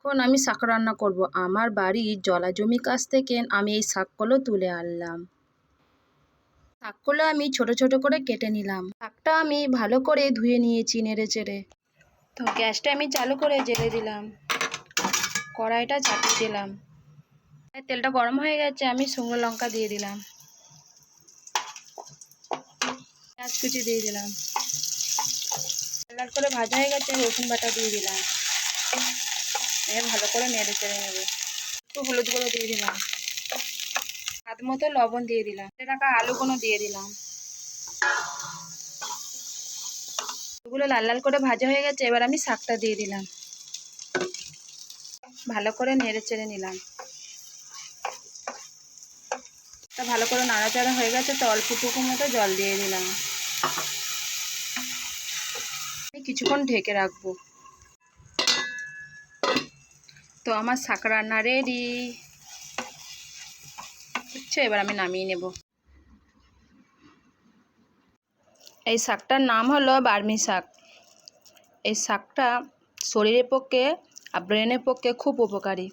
এখন আমি শাক রান্না করব। আমার বাড়ির জলা জমি কাছ থেকে আমি এই শাকগুলো তুলে আনলাম। শাকগুলো আমি ছোট ছোট করে কেটে নিলাম। শাকটা আমি ভালো করে ধুয়ে নিয়েছি নেড়ে চেড়ে। তো গ্যাসটা আমি চালু করে জ্বেলে দিলাম, কড়াইটা চাপিয়ে দিলাম। তেলটা গরম হয়ে গেছে, আমি শুকনো লঙ্কা দিয়ে দিলাম, পেঁয়াজ কুচি দিয়ে দিলাম, লাল করে ভাজা হয়ে গেছে, রসুন বাটা দিয়ে দিলাম। এবার ভালো করে নেড়ে চেড়ে নেব। একটু হলুদ গুঁড়ো দিয়ে দিলাম, স্বাদ মতো লবণ দিয়ে দিলাম, রাখা আলুগুলো দিয়ে দিলাম। এগুলো লাল লাল করে ভাজা হয়ে গেছে, এবার আমি শাকটা দিয়ে দিলাম, ভালো করে নেড়ে চেড়ে নিলাম। ভালো করে নাড়াচাড়া হয়ে গেছে, তো অল্পটুকু মতো জল দিয়ে দিলাম। কিছুক্ষণ ঢেকে রাখবো। তো আমার শাক রান্না রেডি হচ্ছে, এবার আমি নামিয়ে নেব। এই শাকটার নাম হলো বার্মি শাক। এই শাকটা শরীরের পক্ষে আর ব্রেনের পক্ষে খুব উপকারী।